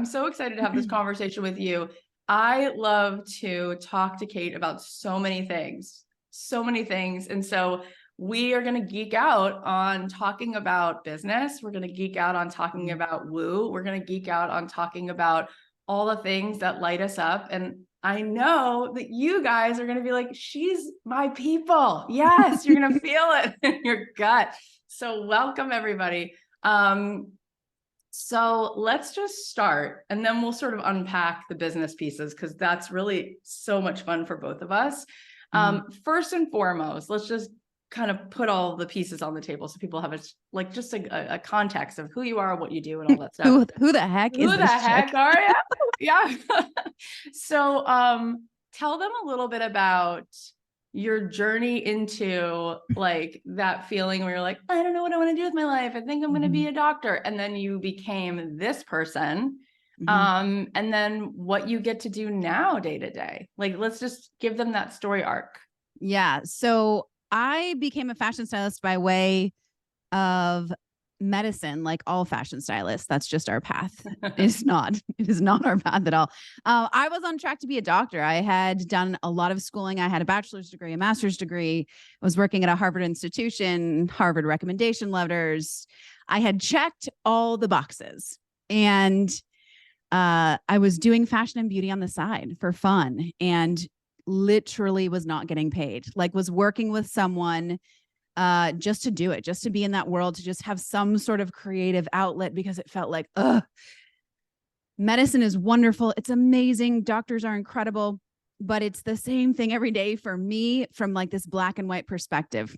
I'm so excited to have this conversation with you. I love to talk to Kate about so many things. And so we are going to geek out on talking about business. We're going to geek out on talking about woo. We're going to geek out on talking about all the things that light us up. And I know that you guys are going to be like, she's my people. Yes, you're going to feel it in your gut. So welcome, everybody. So let's just start, and then we'll sort of unpack the business pieces, because that's really so much fun for both of us. First and foremost, let's just kind of put all the pieces on the table so people have a context of who you are, what you do, and all that stuff. Who the heck is this chick? Who the heck are you? Yeah. So tell them a little bit about your journey into like that feeling where you're like, I don't know what I want to do with my life. I think I'm going to be a doctor. And then you became this person. And then what you get to do now day to day. Like, let's just give them that story arc. Yeah. So I became a fashion stylist by way of medicine, like all fashion stylists. That's just our path. It is not our path at all. I was on track to be a doctor. I had done a lot of schooling. I had a bachelor's degree, a master's degree. I was working at a Harvard institution, Harvard recommendation letters. I had checked all the boxes, and I was doing fashion and beauty on the side for fun, and literally was not getting paid. Like, was working with someone just to do it, just to be in that world, to just have some sort of creative outlet, because it felt like, medicine is wonderful. It's amazing. Doctors are incredible, but it's the same thing every day for me from like this black and white perspective.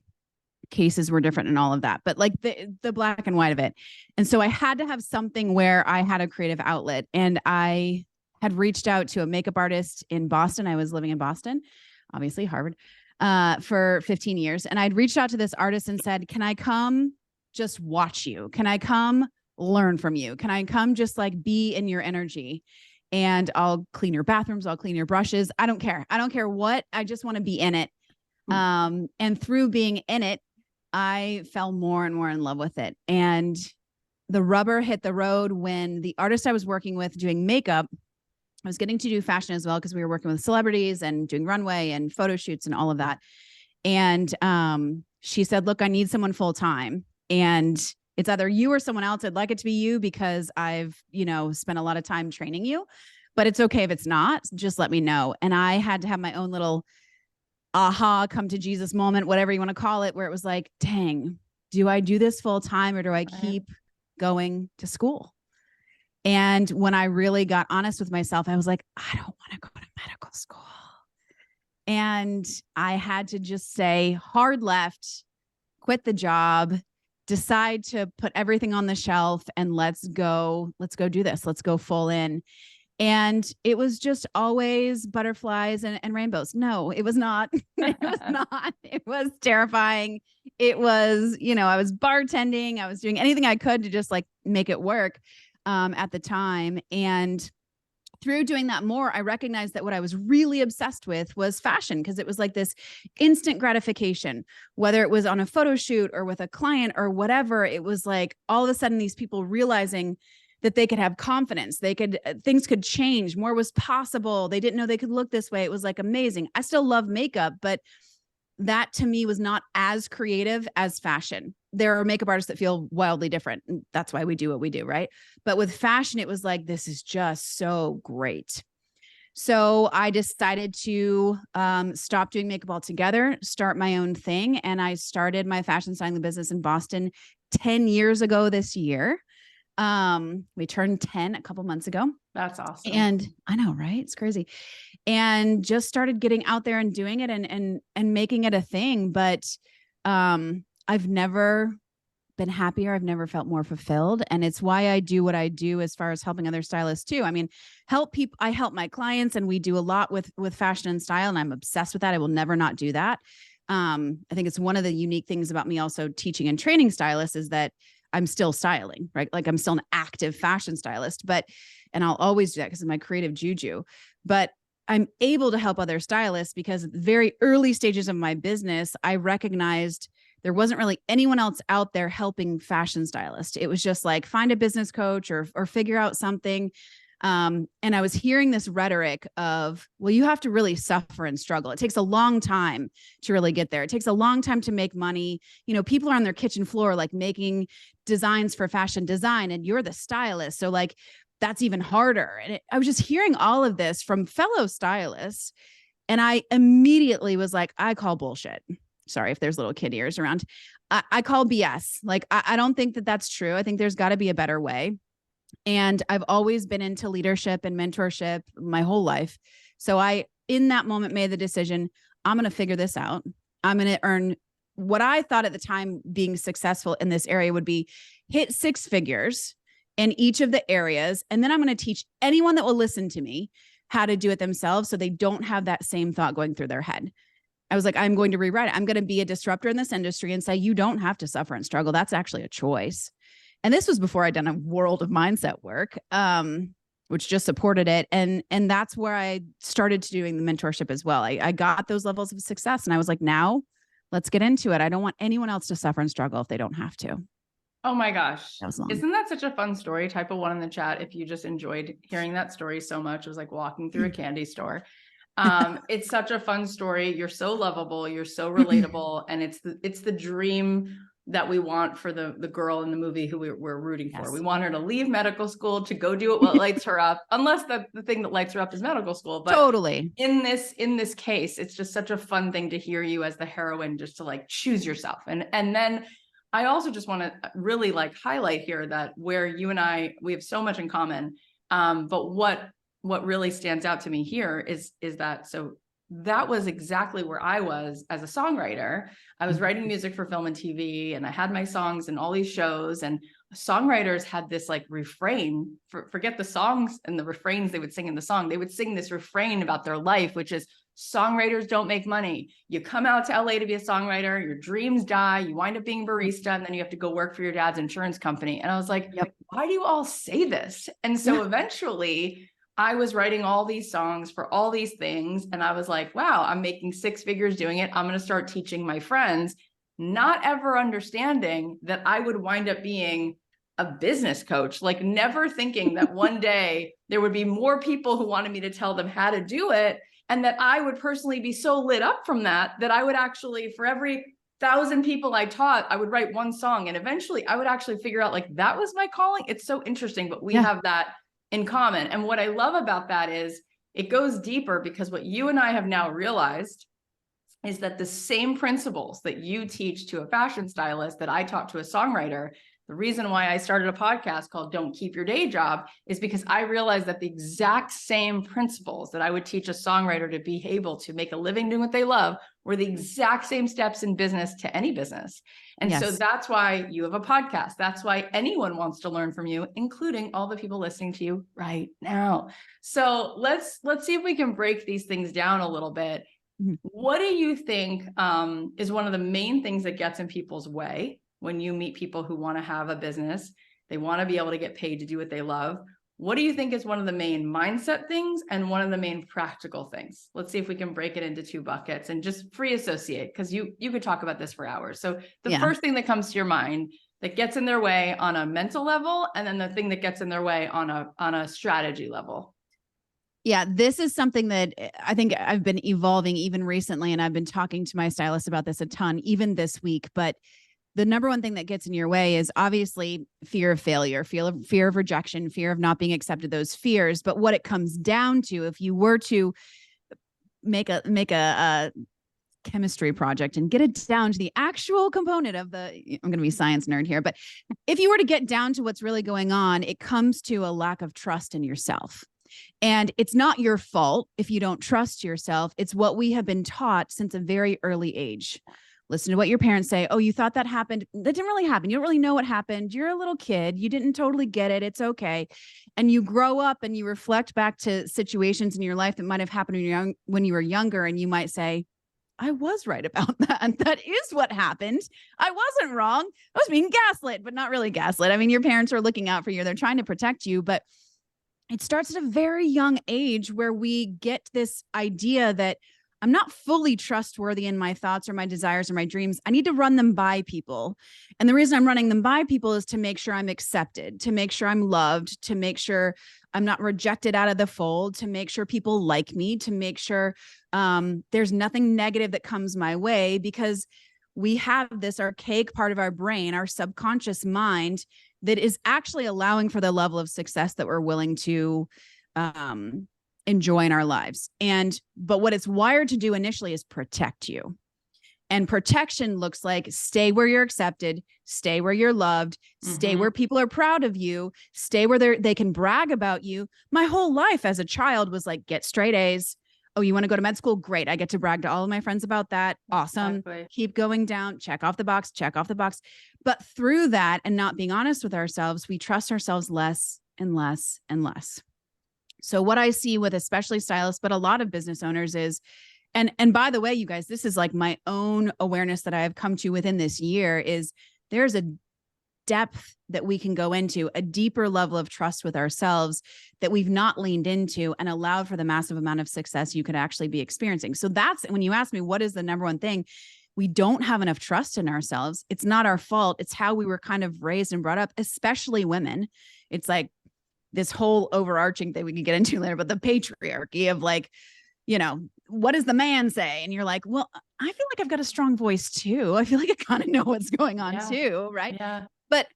Cases were different and all of that, but like the black and white of it. And so I had to have something where I had a creative outlet, and I had reached out to a makeup artist in Boston. I was living in Boston, obviously Harvard, for 15 years. And I'd reached out to this artist and said, can I come just watch you? Can I come learn from you? Can I come just like be in your energy? And I'll clean your bathrooms. I'll clean your brushes. I don't care. I don't care what. I just want to be in it. And through being in it, I fell more and more in love with it. And the rubber hit the road when the artist I was working with doing makeup, I was getting to do fashion as well, because we were working with celebrities and doing runway and photo shoots and all of that. And she said, look, I need someone full time. And it's either you or someone else. I'd like it to be you because I've, spent a lot of time training you, but it's okay if it's not. Just let me know. And I had to have my own little aha, come to Jesus moment, whatever you want to call it, where it was like, dang, do I do this full time, or do I keep going to school? And when I really got honest with myself, I was like, I don't want to go to medical school. And I had to just say hard left, quit the job, decide to put everything on the shelf, and let's go do this. Let's go full in. And it was just always butterflies and rainbows. No, it was not. It was not. It was terrifying. It was, I was bartending. I was doing anything I could to just like make it work at the time. And through doing that more, I recognized that what I was really obsessed with was fashion, because it was like this instant gratification, whether it was on a photo shoot or with a client or whatever. It was like all of a sudden these people realizing that they could have confidence. Things could change. More was possible. They didn't know they could look this way. It was like amazing. I still love makeup, but that to me was not as creative as fashion. There are makeup artists that feel wildly different. And that's why we do what we do, right? But with fashion, it was like, this is just so great. So I decided to stop doing makeup altogether, start my own thing. And I started my fashion styling business in Boston 10 years ago this year. We turned 10 a couple months ago. That's awesome. And I know, right? It's crazy. And just started getting out there and doing it and making it a thing. But I've never been happier. I've never felt more fulfilled. And it's why I do what I do as far as helping other stylists too. I mean, I help my clients, and we do a lot with fashion and style, and I'm obsessed with that. I will never not do that. I think it's one of the unique things about me also teaching and training stylists is that I'm still styling, right? Like I'm still an active fashion stylist, and I'll always do that because of my creative juju, but I'm able to help other stylists because at the very early stages of my business, I recognized there wasn't really anyone else out there helping fashion stylists. It was just like, find a business coach or figure out something. And I was hearing this rhetoric of, well, you have to really suffer and struggle. It takes a long time to really get there. It takes a long time to make money. You know, people are on their kitchen floor, like making designs for fashion design, and you're the stylist. So like, that's even harder. And I was just hearing all of this from fellow stylists. And I immediately was like, I call bullshit. Sorry if there's little kid ears around. I call BS. Like, I don't think that that's true. I think there's got to be a better way. And I've always been into leadership and mentorship my whole life. So I, in that moment, made the decision, I'm going to figure this out. I'm going to earn what I thought at the time being successful in this area would be hit 6 figures in each of the areas. And then I'm going to teach anyone that will listen to me how to do it themselves so they don't have that same thought going through their head. I was like, I'm going to rewrite it. I'm going to be a disruptor in this industry and say, you don't have to suffer and struggle. That's actually a choice. And this was before I'd done a world of mindset work, which just supported it. And that's where I started doing the mentorship as well. I got those levels of success and I was like, now let's get into it. I don't want anyone else to suffer and struggle if they don't have to. Oh my gosh. That was long. Isn't that such a fun story? Type a 1 in the chat if you just enjoyed hearing that story so much. It was like walking through a candy store. It's such a fun story. You're so lovable. You're so relatable. And it's the dream that we want for the girl in the movie who we're rooting for. Yes. We want her to leave medical school to go do what lights her up, unless the thing that lights her up is medical school. But totally. In this case, it's just such a fun thing to hear you as the heroine, just to like choose yourself. And then I also just want to really like highlight here that where you and we have so much in common. But what really stands out to me here is that, so that was exactly where I was as a songwriter. I was writing music for film and TV, and I had my songs in all these shows, and songwriters had this like refrain, forget the songs and the refrains they would sing in the song. They would sing this refrain about their life, which is songwriters don't make money. You come out to LA to be a songwriter, your dreams die, you wind up being barista, and then you have to go work for your dad's insurance company. And I was like, yep. Why do you all say this? And so eventually I was writing all these songs for all these things. And I was like, wow, I'm making 6 figures doing it. I'm going to start teaching my friends, not ever understanding that I would wind up being a business coach, like never thinking that one day there would be more people who wanted me to tell them how to do it. And that I would personally be so lit up from that I would actually, for every 1,000 people I taught, I would write one song. And eventually I would actually figure out like, that was my calling. It's so interesting, but we have that in common. And what I love about that is it goes deeper, because what you and I have now realized is that the same principles that you teach to a fashion stylist that I taught to a songwriter. The reason why I started a podcast called Don't Keep Your Day Job is because I realized that the exact same principles that I would teach a songwriter to be able to make a living doing what they love were the exact same steps in business to any business. And so that's why you have a podcast. That's why anyone wants to learn from you, including all the people listening to you right now. So let's see if we can break these things down a little bit. What do you think is one of the main things that gets in people's way when you meet people who want to have a business? They want to be able to get paid to do what they love. What do you think is one of the main mindset things and one of the main practical things? Let's see if we can break it into 2 buckets and just free associate, because you could talk about this for hours. So the first thing that comes to your mind that gets in their way on a mental level, and then the thing that gets in their way on a strategy level. Yeah, this is something that I think I've been evolving even recently, and I've been talking to my stylist about this a ton, even this week. But the number one thing that gets in your way is obviously fear of failure, fear of rejection, fear of not being accepted, those fears. But what it comes down to, if you were to make a chemistry project and get it down to the actual component of I'm going to be a science nerd here, but if you were to get down to what's really going on, it comes to a lack of trust in yourself. And it's not your fault if you don't trust yourself. It's what we have been taught since a very early age. Listen to what your parents say. Oh, you thought that happened. That didn't really happen. You don't really know what happened. You're a little kid. You didn't totally get it. It's okay. And you grow up and you reflect back to situations in your life that might have happened when you were younger. And you might say, I was right about that. That is what happened. I wasn't wrong. I was being gaslit, but not really gaslit. I mean, your parents are looking out for you. They're trying to protect you, but it starts at a very young age where we get this idea that I'm not fully trustworthy in my thoughts or my desires or my dreams. I need to run them by people. And the reason I'm running them by people is to make sure I'm accepted, to make sure I'm loved, to make sure I'm not rejected out of the fold, to make sure people like me, to make sure there's nothing negative that comes my way, because we have this archaic part of our brain, our subconscious mind, that is actually allowing for the level of success that we're willing to enjoy in our lives. But what it's wired to do initially is protect you. And protection looks like stay where you're accepted, stay where you're loved, stay where people are proud of you, stay where they can brag about you. My whole life as a child was like, get straight A's. Oh, you want to go to med school? Great. I get to brag to all of my friends about that. Awesome. Exactly. Keep going down. Check off the box, check off the box. But through that and not being honest with ourselves, we trust ourselves less and less and less. So what I see with especially stylists, but a lot of business owners is, and by the way, you guys, this is like my own awareness that I have come to within this year, is there's a depth that we can go into, a deeper level of trust with ourselves that we've not leaned into and allowed for the massive amount of success you could actually be experiencing. So that's when you ask me, what is the number one thing? We don't have enough trust in ourselves. It's not our fault. It's how we were kind of raised and brought up, especially women. It's like this whole overarching thing we can get into later, but the patriarchy of like, you know, what does the man say? And you're like, well, I feel like I've got a strong voice too. I feel like I kind of know what's going on too. Right. Yeah. But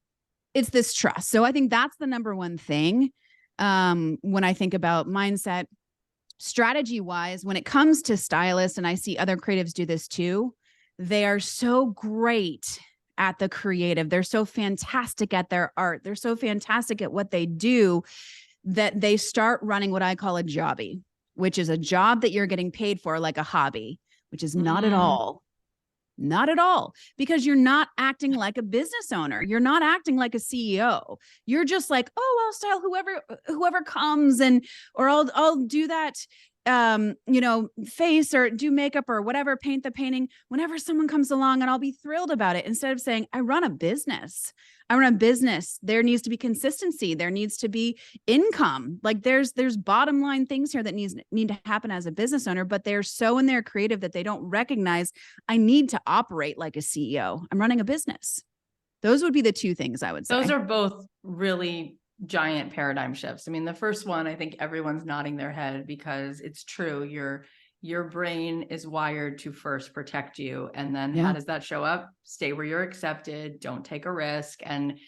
it's this trust. So I think that's the number one thing. When I think about mindset, strategy wise, when it comes to stylists, and I see other creatives do this too, they are so great at the creative. They're so fantastic at their art. They're so fantastic at what they do that they start running what I call a jobby, which is a job that you're getting paid for like a hobby, which is not at all. Not at all, because you're not acting like a business owner. You're not acting like a CEO. You're just like, oh, I'll style whoever comes, or I'll do that, face or do makeup or whatever, paint the painting whenever someone comes along, and I'll be thrilled about it. Instead of saying, I run a business. There needs to be consistency. There needs to be income. Like there's bottom line things here that need to happen as a business owner, but they're so in their creative that they don't recognize I need to operate like a CEO. I'm running a business. Those would be the two things I would say. Those are both really giant paradigm shifts. I mean, the first one, I think everyone's nodding their head because it's true. Your brain is wired to first protect you. And then how does that show up? Stay where you're accepted, don't take a risk. And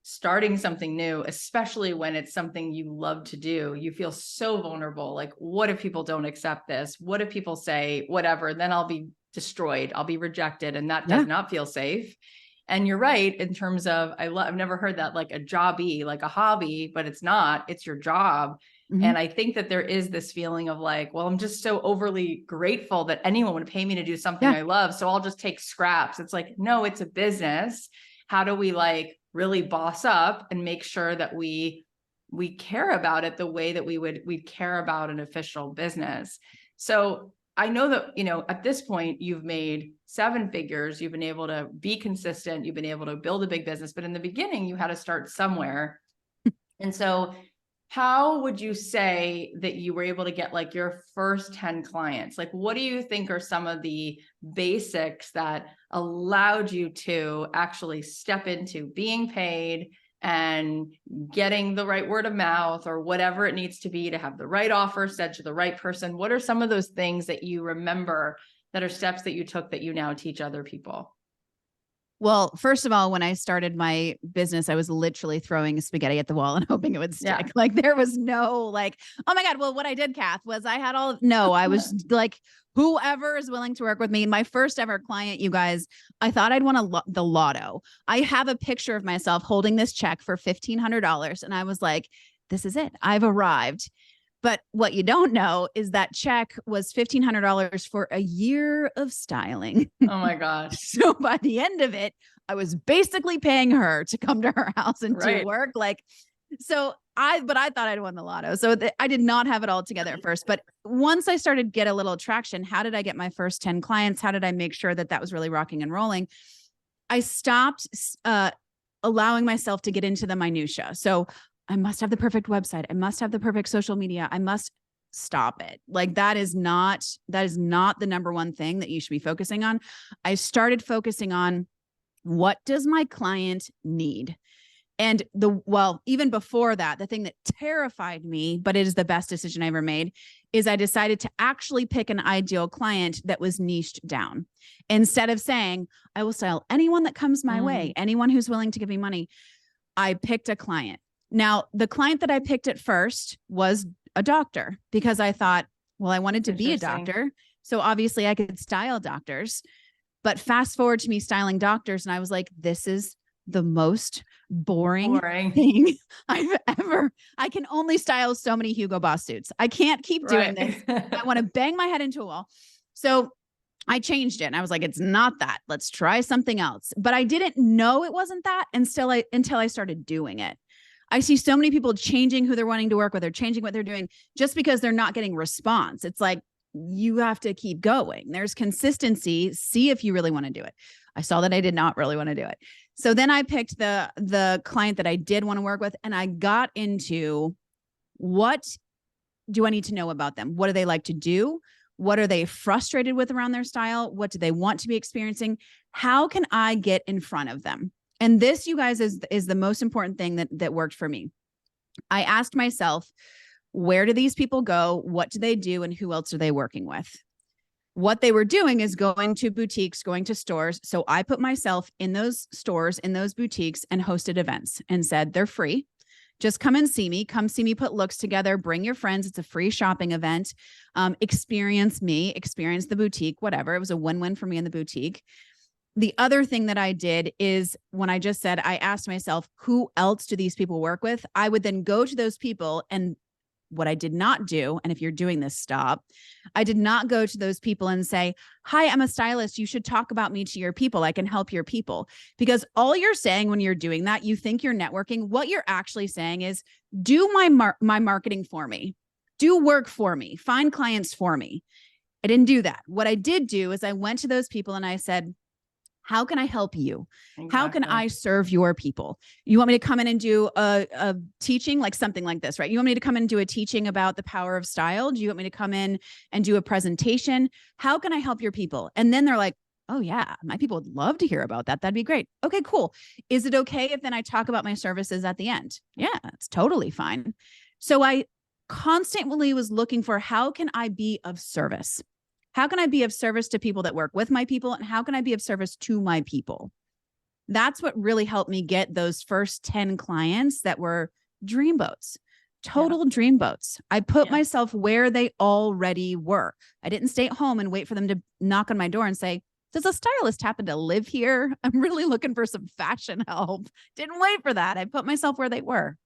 starting something new, especially when it's something you love to do, you feel so vulnerable. Like, what if people don't accept this? What if people say whatever? Then I'll be destroyed. I'll be rejected. And that does not feel safe. And you're right in terms of, I've never heard that like a jobby, like a hobby, but it's not, it's your job. And I think that there is this feeling of like, well, I'm just so overly grateful that anyone would pay me to do something I love. So I'll just take scraps. It's like, no, it's a business. How do we like really boss up and make sure that we care about it the way that we'd care about an official business? So I know that, at this point you've made 7 figures, you've been able to be consistent, you've been able to build a big business, but in the beginning you had to start somewhere. And so how would you say that you were able to get like your first 10 clients? Like, what do you think are some of the basics that allowed you to actually step into being paid and getting the right word of mouth or whatever it needs to be to have the right offer said to the right person? What are some of those things that you remember that are steps that you took that you now teach other people? Well, first of all, when I started my business, I was literally throwing spaghetti at the wall and hoping it would stick. Yeah. Like there was no like, oh my God. Well, what I did, Kath, was I was like, whoever is willing to work with me. My first ever client, you guys, I thought I'd won the lotto. I have a picture of myself holding this check for $1,500. And I was like, this is it. I've arrived. But what you don't know is that check was $1,500 for a year of styling. Oh my gosh. So by the end of it, I was basically paying her to come to her house and do work. Like, but I thought I'd won the lotto. So I did not have it all together at first. But once I started to get a little traction, how did I get my first 10 clients? How did I make sure that was really rocking and rolling? I stopped allowing myself to get into the minutia. So I must have the perfect website. I must have the perfect social media. I must stop it. Like that is not the number one thing that you should be focusing on. I started focusing on, what does my client need? And even before that, the thing that terrified me, but it is the best decision I ever made, is I decided to actually pick an ideal client that was niched down. Instead of saying, I will style anyone that comes my way, anyone who's willing to give me money, I picked a client. Now, the client that I picked at first was a doctor, because I thought, well, I wanted to be a doctor. So obviously I could style doctors. But fast forward to me styling doctors, and I was like, this is the most boring thing I can only style so many Hugo Boss suits. I can't keep doing this. I want to bang my head into a wall. So I changed it and I was like, it's not that. Let's try something else. But I didn't know it wasn't that until I started doing it. I see so many people changing who they're wanting to work with, or changing what they're doing just because they're not getting response. It's like, you have to keep going. There's consistency. See if you really want to do it. I saw that I did not really want to do it. So then I picked the client that I did want to work with, and I got into, what do I need to know about them? What do they like to do? What are they frustrated with around their style? What do they want to be experiencing? How can I get in front of them? And this, you guys, is the most important thing that worked for me. I asked myself, where do these people go? What do they do? And who else are they working with? What they were doing is going to boutiques, going to stores. So I put myself in those stores, in those boutiques, and hosted events and said, they're free. Just come and see me. Come see me put looks together. Bring your friends. It's a free shopping event. Experience me, experience the boutique, whatever. It was a win-win for me in the boutique. The other thing that I did is, when I just said, I asked myself, who else do these people work with? I would then go to those people, and what I did not do, and if you're doing this, stop. I did not go to those people and say, hi, I'm a stylist. You should talk about me to your people. I can help your people. Because all you're saying when you're doing that, you think you're networking. What you're actually saying is, do my marketing for me. Do work for me. Find clients for me. I didn't do that. What I did do is I went to those people and I said, how can I help you? Exactly. How can I serve your people? You want me to come in and do a teaching, like something like this, right? You want me to come in and do a teaching about the power of style? Do you want me to come in and do a presentation? How can I help your people? And then they're like, oh yeah, my people would love to hear about that. That'd be great. Okay, cool. Is it okay if then I talk about my services at the end? Yeah, it's totally fine. So I constantly was looking for, how can I be of service? How can I be of service to people that work with my people? And how can I be of service to my people? That's what really helped me get those first 10 clients that were dreamboats, total dreamboats. I put myself where they already were. I didn't stay at home and wait for them to knock on my door and say, does a stylist happen to live here? I'm really looking for some fashion help. Didn't wait for that. I put myself where they were.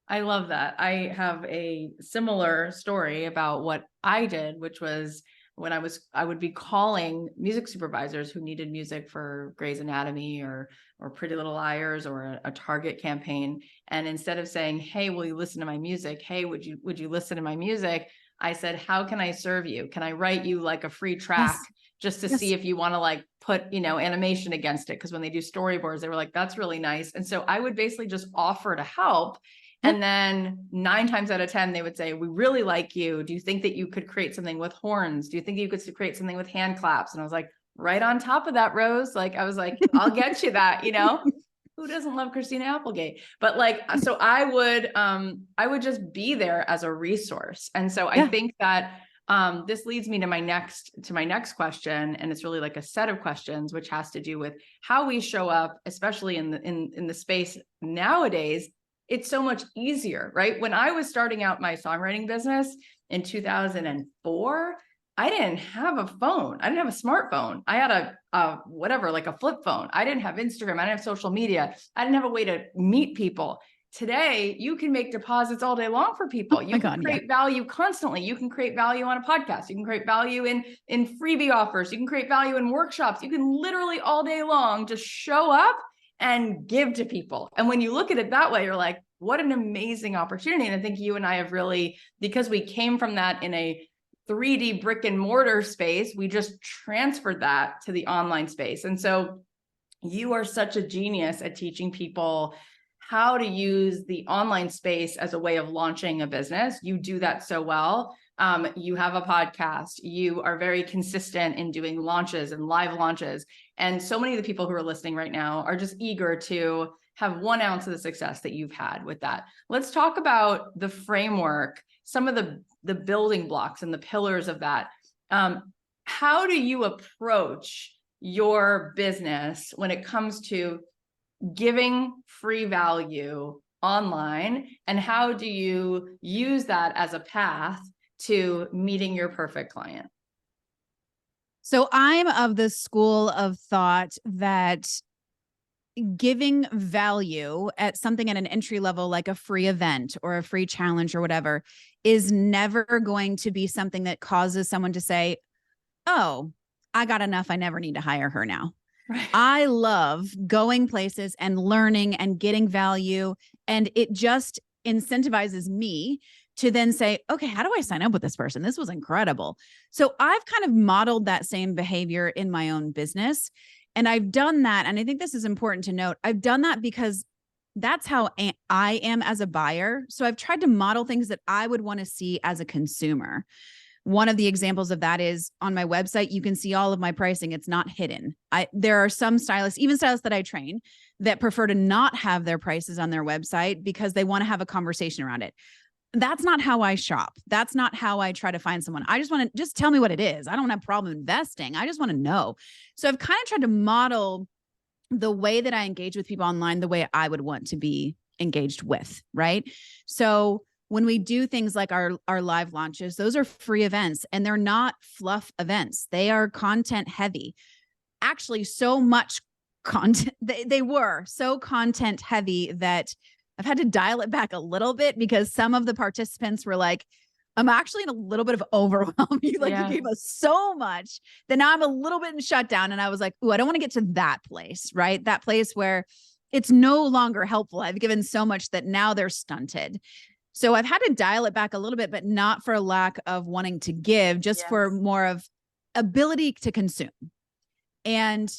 I love that. I have a similar story about what I did, which was, when I would be calling music supervisors who needed music for Grey's Anatomy or Pretty Little Liars or a Target campaign. And instead of saying, hey, will you listen to my music? Hey, would you listen to my music? I said, how can I serve you? Can I write you like a free track just to see if you want to like put, animation against it? Because when they do storyboards, they were like, that's really nice. And so I would basically just offer to help. And then 9 times out of 10, they would say, we really like you. Do you think that you could create something with horns? Do you think you could create something with hand claps? And I was like, right on top of that, Rose. Like, I was like, I'll get you that, who doesn't love Christina Applegate? But like, so I would just be there as a resource. And so I think that this leads me to my next question. And it's really like a set of questions, which has to do with how we show up, especially in the space nowadays. It's so much easier, right? When I was starting out my songwriting business in 2004, I didn't have a phone. I didn't have a smartphone. I had like a flip phone. I didn't have Instagram. I didn't have social media. I didn't have a way to meet people. Today, you can make deposits all day long for people. You can create value constantly. You can create value on a podcast. You can create value in freebie offers. You can create value in workshops. You can literally all day long just show up and give to people. And when you look at it that way, you're like, what an amazing opportunity. And I think you and I have really, because we came from that in a 3D brick and mortar space, we just transferred that to the online space. And so you are such a genius at teaching people how to use the online space as a way of launching a business. You do that so well. You have a podcast. You are very consistent in doing launches and live launches. And so many of the people who are listening right now are just eager to have 1 ounce of the success that you've had with that. Let's talk about the framework, some of the building blocks and the pillars of that. How do you approach your business when it comes to giving free value online, and how do you use that as a path to meeting your perfect client? So I'm of the school of thought that giving value at something at an entry level, like a free event or a free challenge or whatever, is never going to be something that causes someone to say, oh, I got enough. I never need to hire her now. Right. I love going places and learning and getting value. And it just incentivizes me to then say, okay, how do I sign up with this person? This was incredible. So I've kind of modeled that same behavior in my own business. And I've done that. And I think this is important to note. I've done that because that's how I am as a buyer. So I've tried to model things that I would want to see as a consumer. One of the examples of that is on my website, you can see all of my pricing. It's not hidden. There are some stylists, even stylists that I train, that prefer to not have their prices on their website because they want to have a conversation around it. That's not how I shop. That's not how I try to find someone. I just want to just tell me what it is. I don't have a problem investing. I just want to know. So I've kind of tried to model the way that I engage with people online the way I would want to be engaged with, right? So when we do things like our live launches, those are free events and they're not fluff events. They are content heavy. Actually, so much content, they were so content heavy that I've had to dial it back a little bit because some of the participants were like, I'm actually in a little bit of overwhelm. You gave us so much that now I'm a little bit in shutdown. And I was like, ooh, I don't want to get to that place, right? That place where it's no longer helpful. I've given so much that now they're stunted. So I've had to dial it back a little bit, but not for lack of wanting to give, just for more of ability to consume. And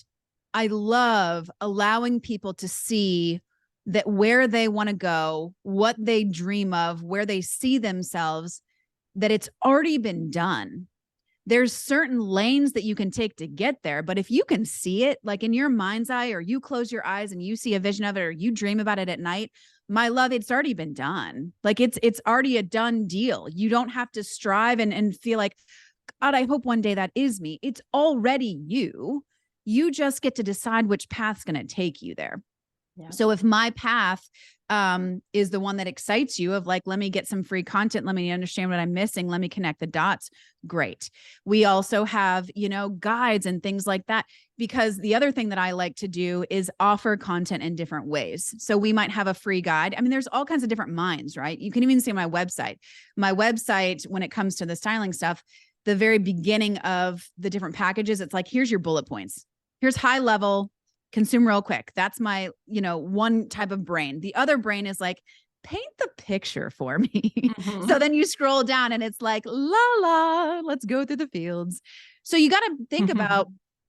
I love allowing people to see that where they want to go, what they dream of, where they see themselves, that it's already been done. There's certain lanes that you can take to get there. But if you can see it like in your mind's eye, or you close your eyes and you see a vision of it, or you dream about it at night, my love, it's already been done. Like it's already a done deal. You don't have to strive and feel like, God, I hope one day that is me. It's already you. You just get to decide which path's going to take you there. Yeah. So if my path is the one that excites you of like, let me get some free content, let me understand what I'm missing, let me connect the dots, great. We also have, guides and things like that, because the other thing that I like to do is offer content in different ways. So we might have a free guide. I mean, there's all kinds of different minds, right? You can even see my website, when it comes to the styling stuff, the very beginning of the different packages, it's like, here's your bullet points. Here's high level, consume real quick. That's my, one type of brain. The other brain is like, paint the picture for me. Mm-hmm. So then you scroll down and it's like, let's go through the fields. So you got to think about,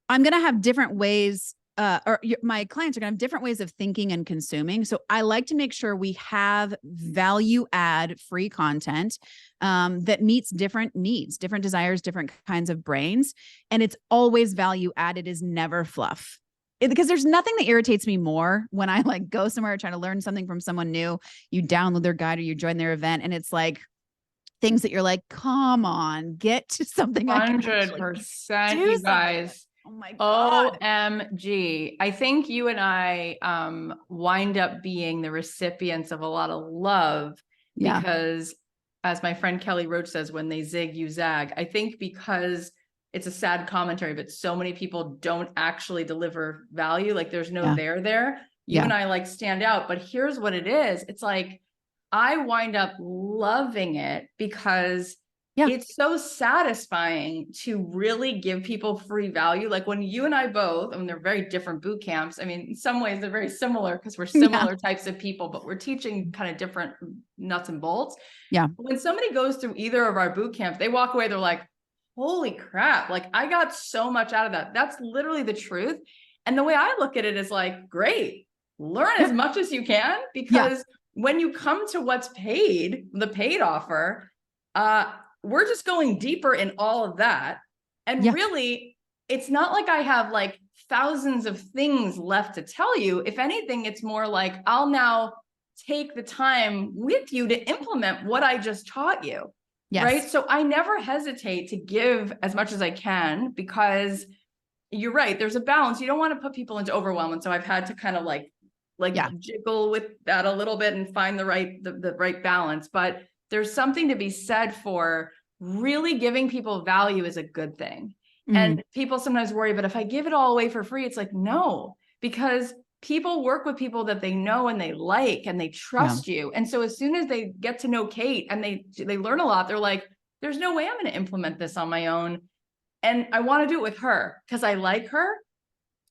I'm going to have different ways, my clients are going to have different ways of thinking and consuming. So I like to make sure we have value add free content that meets different needs, different desires, different kinds of brains. And it's always value add. It is never fluff. Because there's nothing that irritates me more when I go somewhere trying to learn something from someone new, you download their guide or you join their event, and it's like things that you're like, come on, get to something. 100%, you guys. Oh my God. OMG. I think you and I wind up being the recipients of a lot of love because, as my friend Kelly Roach says, when they zig, you zag. I think because it's a sad commentary, but so many people don't actually deliver value. Like there's no there. You and I stand out, but here's what it is. It's like, I wind up loving it because it's so satisfying to really give people free value. Like when you and I both, they're very different boot camps. I mean, in some ways they're very similar because we're similar types of people, but we're teaching kind of different nuts and bolts. Yeah. When somebody goes through either of our boot camps, they walk away, they're like, holy crap. Like I got so much out of that. That's literally the truth. And the way I look at it is like, great, learn as much as you can, because when you come to what's paid, the paid offer, we're just going deeper in all of that. And really, it's not like I have like thousands of things left to tell you. If anything, it's more like I'll now take the time with you to implement what I just taught you. Yes. Right. So I never hesitate to give as much as I can, because you're right. There's a balance. You don't want to put people into overwhelm. And so I've had to kind of like jiggle with that a little bit and find the right balance. But there's something to be said for really giving people value is a good thing. And people sometimes worry, but if I give it all away for free, it's like, no, because people work with people that they know and they like, and they trust you. And so as soon as they get to know Kate and they learn a lot, they're like, there's no way I'm going to implement this on my own. And I want to do it with her because I like her.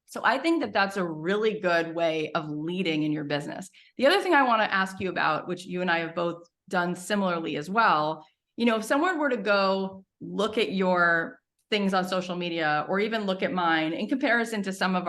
So I think that that's a really good way of leading in your business. The other thing I want to ask you about, which you and I have both done similarly as well, if someone were to go look at your things on social media, or even look at mine in comparison to some of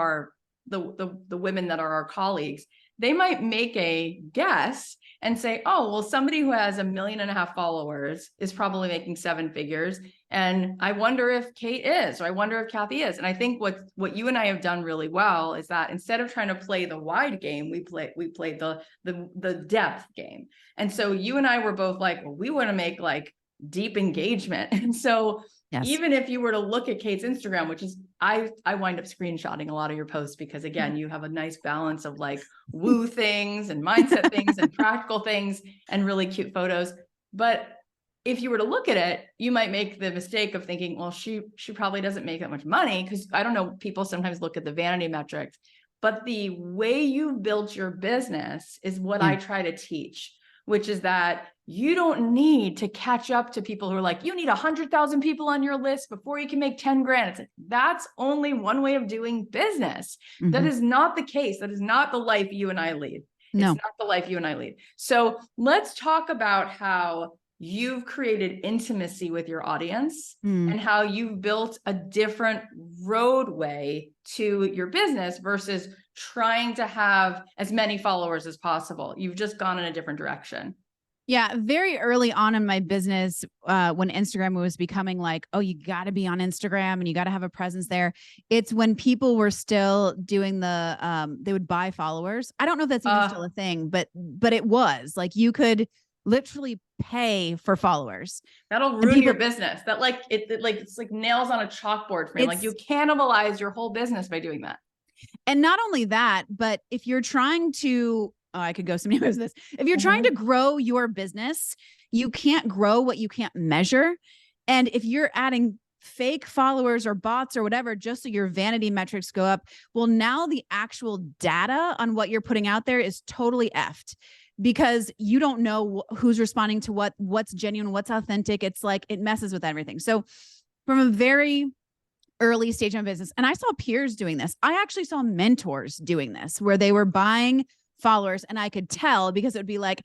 the women that are our colleagues, they might make a guess and say, oh, well, somebody who has 1.5 million followers is probably making 7 figures. And I wonder if Kate is, or I wonder if Cathy is. And I think what you and I have done really well is that instead of trying to play the wide game, we played the depth game. And so you and I were both like, well, we want to make like deep engagement. And so even if you were to look at Kate's Instagram, which is, I wind up screenshotting a lot of your posts, because again, you have a nice balance of like woo things and mindset things and practical things and really cute photos. But if you were to look at it, you might make the mistake of thinking, well, she probably doesn't make that much money, because I don't know, people sometimes look at the vanity metrics, but the way you built your business is what I try to teach, which is that you don't need to catch up to people who are like, you need 100,000 people on your list before you can make 10 grand. It's like, that's only one way of doing business. That is not the case. That is not the life you and I lead. No. It's not the life you and I lead. So let's talk about how you've created intimacy with your audience and how you've built a different roadway to your business versus trying to have as many followers as possible. You've just gone in a different direction. Yeah. Very early on in my business, when Instagram was becoming like, oh, you got to be on Instagram and you got to have a presence there. It's when people were still doing they would buy followers. I don't know if that's even still a thing, but it was like, you could literally pay for followers. That'll ruin your business. That it's like nails on a chalkboard for me. Like, you cannibalize your whole business by doing that. And not only that, but if you're trying to, I could go so many ways with this. If you're trying to grow your business, you can't grow what you can't measure. And if you're adding fake followers or bots or whatever, just so your vanity metrics go up, well, now the actual data on what you're putting out there is totally effed, because you don't know who's responding to what's genuine, what's authentic. It's like, it messes with everything. So from a very early stage of business, and I saw peers doing this. I actually saw mentors doing this, where they were buying followers, and I could tell because it would be like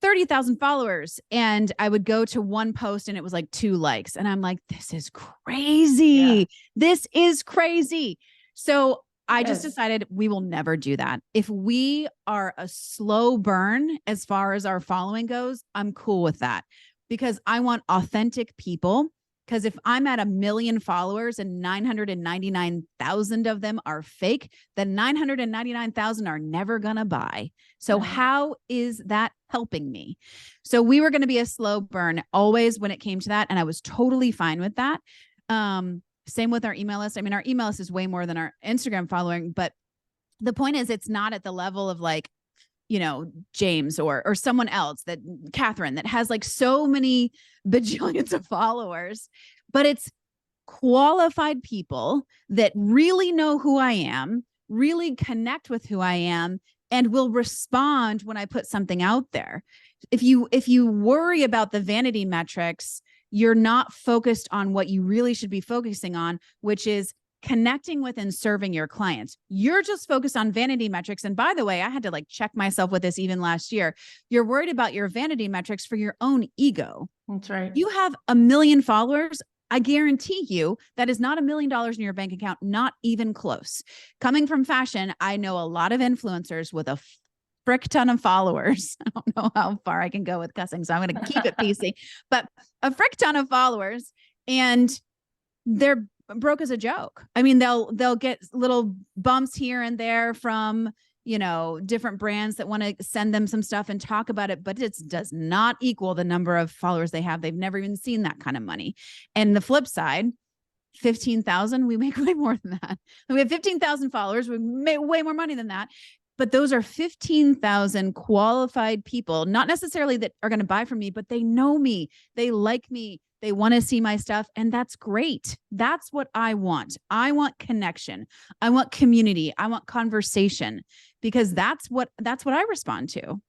30,000 followers. And I would go to one post and it was like 2 likes. And I'm like, this is crazy. Yeah. This is crazy. So I just decided we will never do that. If we are a slow burn as far as our following goes, I'm cool with that, because I want authentic people. Because if I'm at 1 million followers and 999,000 of them are fake, then 999,000 are never going to buy. So how is that helping me? So we were going to be a slow burn always when it came to that. And I was totally fine with that. Same with our email list. I mean, our email list is way more than our Instagram following, but the point is, it's not at the level of like, James or someone else, that Catherine, that has like so many bajillions of followers, but it's qualified people that really know who I am, really connect with who I am, and will respond when I put something out there. If you worry about the vanity metrics, you're not focused on what you really should be focusing on, which is connecting with and serving your clients. You're just focused on vanity metrics. And by the way, I had to like check myself with this even last year. You're worried about your vanity metrics for your own ego. That's right. You have 1 million followers. I guarantee you that is not $1 million in your bank account, not even close. Coming from fashion, I know a lot of influencers with a frick ton of followers. I don't know how far I can go with cussing, so I'm going to keep it PC, but a frick ton of followers, and they're broke as a joke. I mean, they'll get little bumps here and there from, different brands that want to send them some stuff and talk about it, but it does not equal the number of followers they have. They've never even seen that kind of money. And the flip side, 15,000, we make way more than that. We have 15,000 followers. We make way more money than that. But those are 15,000 qualified people, not necessarily that are going to buy from me, but they know me. They like me. They want to see my stuff. And that's great. That's what I want. I want connection. I want community. I want conversation, because that's what I respond to.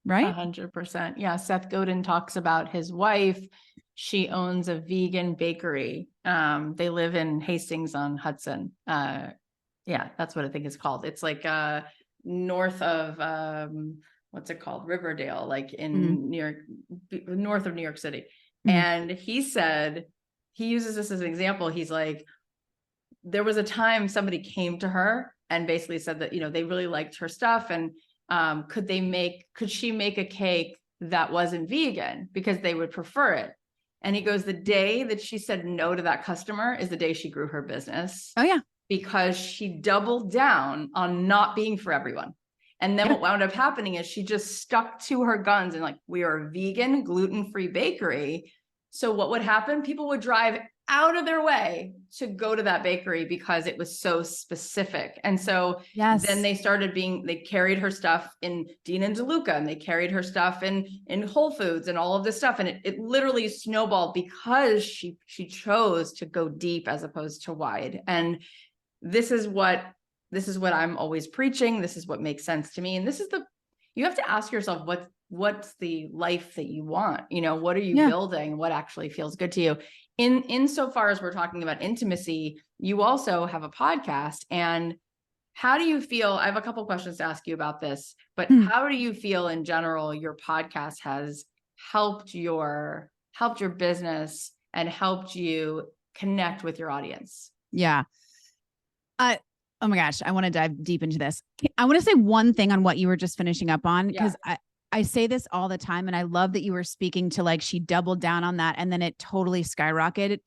Right? 100%. Yeah. Seth Godin talks about his wife. She owns a vegan bakery. They live in Hastings on Hudson. Yeah, that's what I think it's called. It's like north of what's it called? Riverdale, like in New York, north of New York City. And he said, he uses this as an example. He's like, there was a time somebody came to her and basically said that, they really liked her stuff. And could she make a cake that wasn't vegan because they would prefer it? And he goes, the day that she said no to that customer is the day she grew her business. Oh yeah. Because she doubled down on not being for everyone. And then what wound up happening is she just stuck to her guns and like, we are a vegan, gluten-free bakery. So what would happen? People would drive out of their way to go to that bakery because it was so specific. And so then they carried her stuff in Dean and DeLuca, and they carried her stuff in Whole Foods and all of this stuff. And it literally snowballed because she chose to go deep as opposed to wide. And this is what I'm always preaching. This is what makes sense to me. And you have to ask yourself, what's the life that you want? What are you building? What actually feels good to you? Insofar as we're talking about intimacy, you also have a podcast. And how do you feel? I have a couple questions to ask you about this, but how do you feel in general your podcast has helped your business and helped you connect with your audience? Yeah. Oh my gosh, I want to dive deep into this. I want to say one thing on what you were just finishing up on, because I say this all the time, and I love that you were speaking to like, she doubled down on that and then it totally skyrocketed.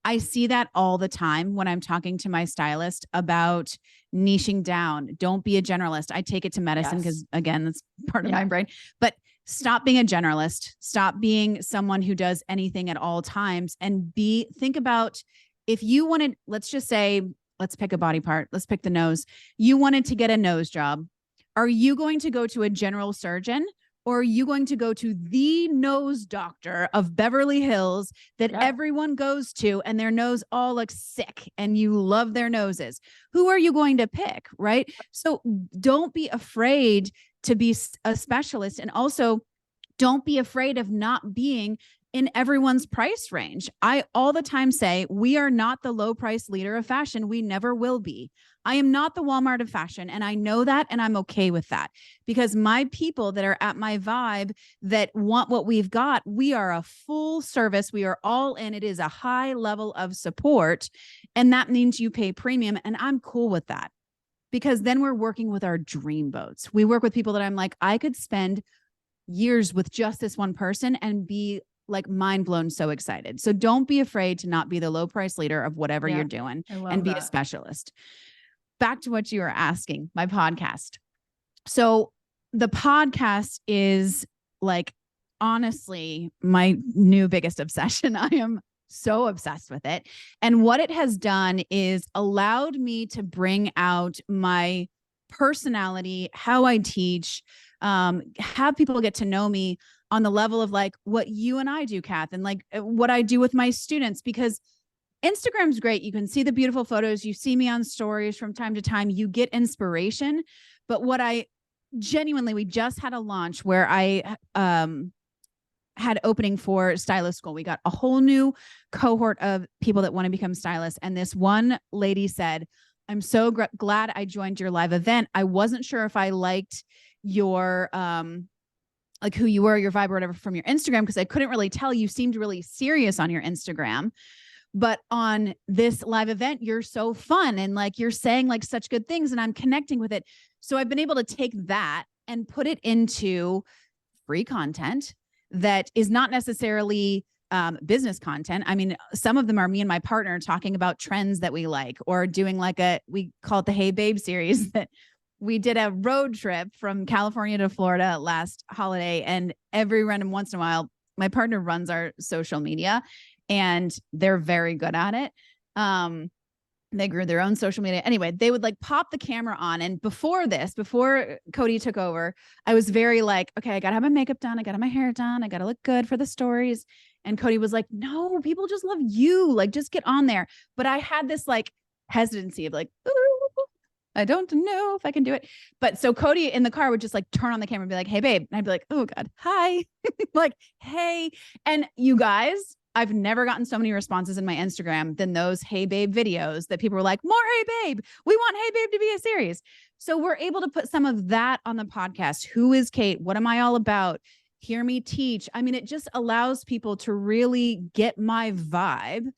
I see that all the time when I'm talking to my stylist about niching down. Don't be a generalist. I take it to medicine because again, that's part of my brain, but stop being a generalist. Stop being someone who does anything at all times, and think about, if you wanted, let's just say, let's pick a body part. Let's pick the nose. You wanted to get a nose job. Are you going to go to a general surgeon, or are you going to go to the nose doctor of Beverly Hills that everyone goes to and their nose all looks sick and you love their noses? Who are you going to pick? Right? So don't be afraid to be a specialist. And also don't be afraid of not being in everyone's price range. I all the time say, we are not the low price leader of fashion. We never will be. I am not the Walmart of fashion. And I know that, and I'm okay with that, because my people that are at my vibe that want what we've got, we are a full service. We are all in. It is a high level of support. And that means you pay premium. And I'm cool with that, because then we're working with our dream boats. We work with people that I'm like, I could spend years with just this one person and be like mind blown, so excited. So don't be afraid to not be the low price leader of whatever you're doing, and be a specialist. Back to what you were asking, my podcast. So the podcast is like, honestly, my new biggest obsession. I am so obsessed with it. And what it has done is allowed me to bring out my personality, how I teach, have people get to know me on the level of like what you and I do, Kath, and like what I do with my students, because Instagram's great. You can see the beautiful photos. You see me on stories from time to time. You get inspiration. But what I genuinely, we just had a launch where I had opening for stylist school. We got a whole new cohort of people that want to become stylists. And this one lady said, I'm so glad I joined your live event. I wasn't sure if I liked your like who you were, your vibe or whatever from your Instagram, because I couldn't really tell. You seemed really serious on your Instagram, but on this live event, you're so fun and like you're saying like such good things, and I'm connecting with it. So I've been able to take that and put it into free content that is not necessarily business content. I mean, some of them are me and my partner talking about trends that we like, or doing like we call it the Hey Babe series, that we did a road trip from California to Florida last holiday. And every random once in a while, my partner runs our social media and they're very good at it. They grew their own social media. Anyway, they would like pop the camera on. And before Cody took over, I was very like, okay, I got to have my makeup done. I got to have my hair done. I got to look good for the stories. And Cody was like, no, people just love you. Like, just get on there. But I had this like hesitancy of like, ooh, I don't know if I can do it. But so Cody in the car would just like turn on the camera and be like, hey, babe. And I'd be like, oh God, hi. Like, hey. And you guys, I've never gotten so many responses in my Instagram than those Hey Babe videos that people were like, more Hey Babe. We want Hey Babe to be a series. So we're able to put some of that on the podcast. Who is Kate? What am I all about? Hear me teach. I mean, it just allows people to really get my vibe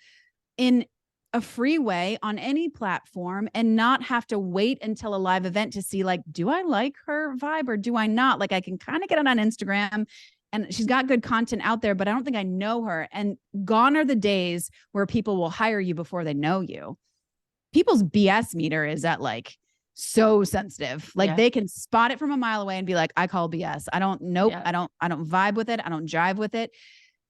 in a free way on any platform and not have to wait until a live event to see like, do I like her vibe or do I not? Like, I can kind of get it on Instagram and she's got good content out there, but I don't think I know her. And gone are the days where people will hire you before they know you. People's BS meter is at like so sensitive. Like they can spot it from a mile away and be like, I call BS. I don't know. I don't vibe with it. I don't jive with it.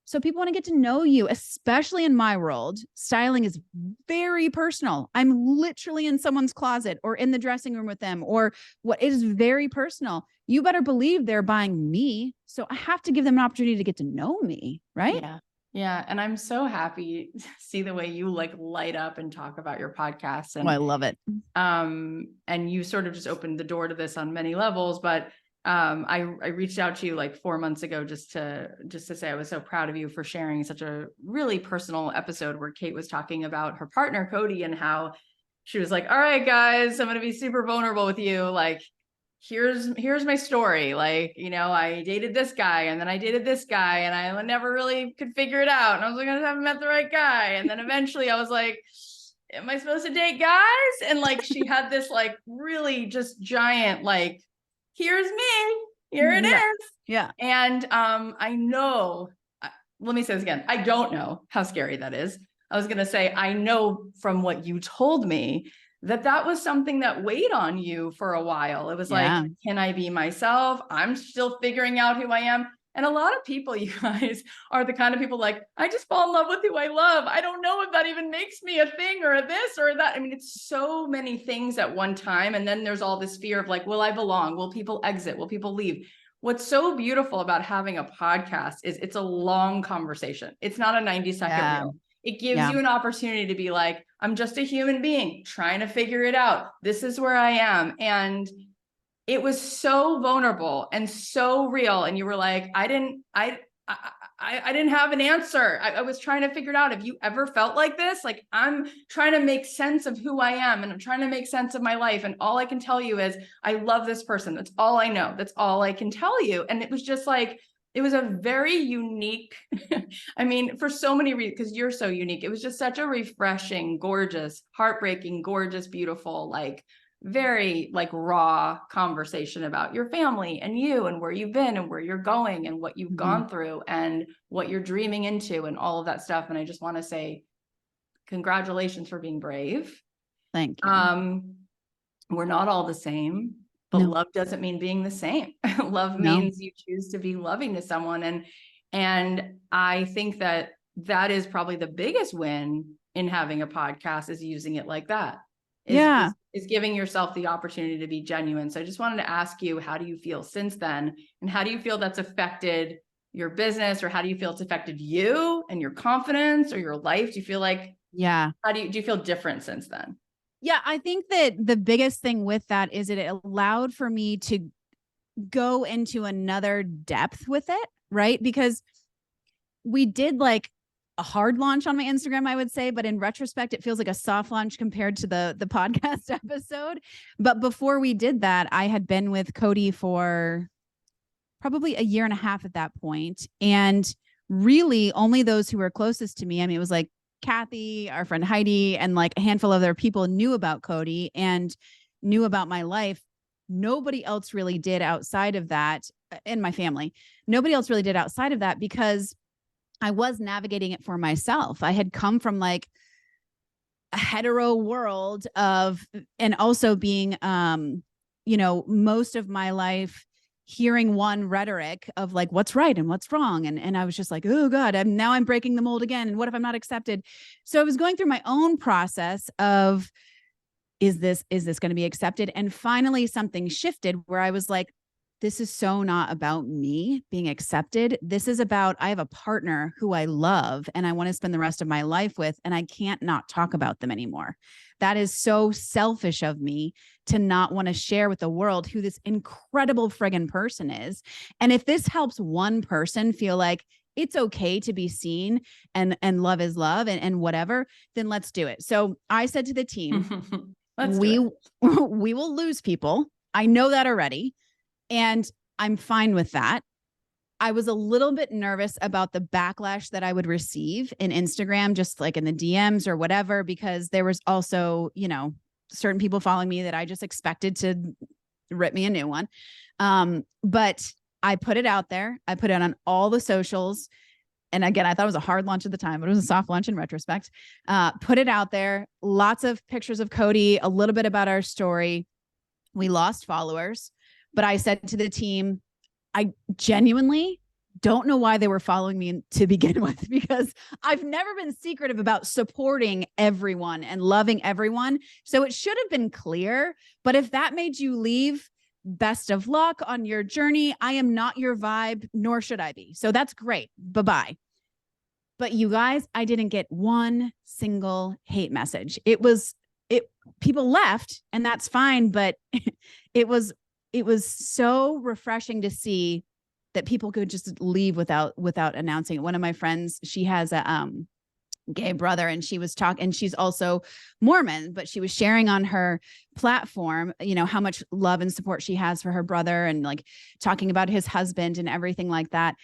So people want to get to know you, especially in my world. Styling is very personal. I'm literally in someone's closet or in the dressing room with them, or what is very personal. You better believe they're buying me. So I have to give them an opportunity to get to know me. Right. Yeah. Yeah. And I'm so happy to see the way you like light up and talk about your podcast. And I love it. And you sort of just opened the door to this on many levels, but I reached out to you like 4 months ago just to say I was so proud of you for sharing such a really personal episode where Kate was talking about her partner Cody and how she was like, all right, guys, I'm going to be super vulnerable with you. Like, here's my story. Like, you know, I dated this guy and then I dated this guy and I never really could figure it out. And I was like, I haven't met the right guy. And then eventually I was like, am I supposed to date guys? And like, she had this like really just giant, like, here's me, here it is. Yeah. And I know, let me say this again. I don't know how scary that is. I was going to say, I know from what you told me that was something that weighed on you for a while. It was like, can I be myself? I'm still figuring out who I am. And a lot of people, you guys, are the kind of people like, I just fall in love with who I love. I don't know if that even makes me a thing or a this or that. I mean, it's so many things at one time. And then there's all this fear of like, will I belong? Will people exit? Will people leave? What's so beautiful about having a podcast is it's a long conversation. It's not a 90-second reel. It gives you an opportunity to be like, I'm just a human being trying to figure it out. This is where I am. And it was so vulnerable and so real. And you were like, I didn't have an answer. I was trying to figure it out. Have you ever felt like this? Like, I'm trying to make sense of who I am and I'm trying to make sense of my life. And all I can tell you is I love this person. That's all I know. That's all I can tell you. And it was just like, it was a very unique, I mean, for so many reasons, because you're so unique. It was just such a refreshing, gorgeous, heartbreaking, gorgeous, beautiful, like very like raw conversation about your family and you and where you've been and where you're going and what you've gone through and what you're dreaming into and all of that stuff. And I just want to say congratulations for being brave. Thank you. We're not all the same, but love doesn't mean being the same. Love means you choose to be loving to someone. And I think that is probably the biggest win in having a podcast, is using it like that. Is giving yourself the opportunity to be genuine. So I just wanted to ask you, how do you feel since then? And how do you feel that's affected your business, or how do you feel it's affected you and your confidence or your life? Do you feel like, do you feel different since then? Yeah, I think that the biggest thing with that is it allowed for me to go into another depth with it, right? Because we did like a hard launch on my Instagram, I would say, but in retrospect, it feels like a soft launch compared to the podcast episode. But before we did that, I had been with Cody for probably a year and a half at that point. And really only those who were closest to me, I mean, it was like Cathy, our friend Heidi, and like a handful of other people knew about Cody and knew about my life. nobody else really did outside of that in my family. Nobody else really did outside of that because I was navigating it for myself. I had come from like a hetero world of, and also being, most of my life hearing one rhetoric of like what's right and what's wrong. And I was just like, oh God, I'm breaking the mold again. And what if I'm not accepted? So I was going through my own process of, is this going to be accepted? And finally something shifted where I was like, this is so not about me being accepted. This is about, I have a partner who I love and I want to spend the rest of my life with, and I can't not talk about them anymore. That is so selfish of me to not want to share with the world who this incredible friggin' person is. And if this helps one person feel like it's okay to be seen and love is love and whatever, then let's do it. So I said to the team, we will lose people. I know that already. And I'm fine with that. I was a little bit nervous about the backlash that I would receive in Instagram, just like in the DMs or whatever, because there was also, certain people following me that I just expected to rip me a new one. But I put it out there. I put it on all the socials. And again, I thought it was a hard launch at the time, but it was a soft launch in retrospect. Put it out there. Lots of pictures of Cody, a little bit about our story. We lost followers. But I said to the team, I genuinely don't know why they were following me to begin with, because I've never been secretive about supporting everyone and loving everyone. So it should have been clear. But if that made you leave, best of luck on your journey. I am not your vibe, nor should I be. So that's great. Bye-bye. But you guys, I didn't get one single hate message. People left, and that's fine. But it was so refreshing to see that people could just leave without announcing it. One of my friends, she has a gay brother, and she was talking, and she's also Mormon, but she was sharing on her platform, how much love and support she has for her brother, and like talking about his husband and everything like that.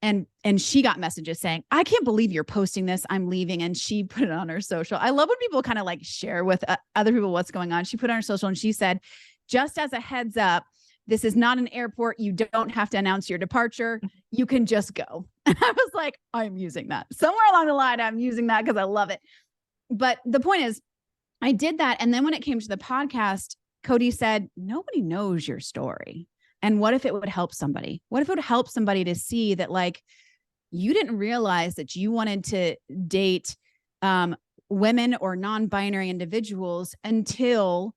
And she got messages saying, I can't believe you're posting this. I'm leaving. And she put it on her social. I love when people kind of like share with other people what's going on. She put it on her social and she said, just as a heads up, this is not an airport. You don't have to announce your departure. You can just go. And I was like, I'm using that. Somewhere along the line, I'm using that because I love it. But the point is, I did that. And then when it came to the podcast, Cody said, nobody knows your story. And what if it would help somebody? What if it would help somebody to see that, like, you didn't realize that you wanted to date women or non-binary individuals until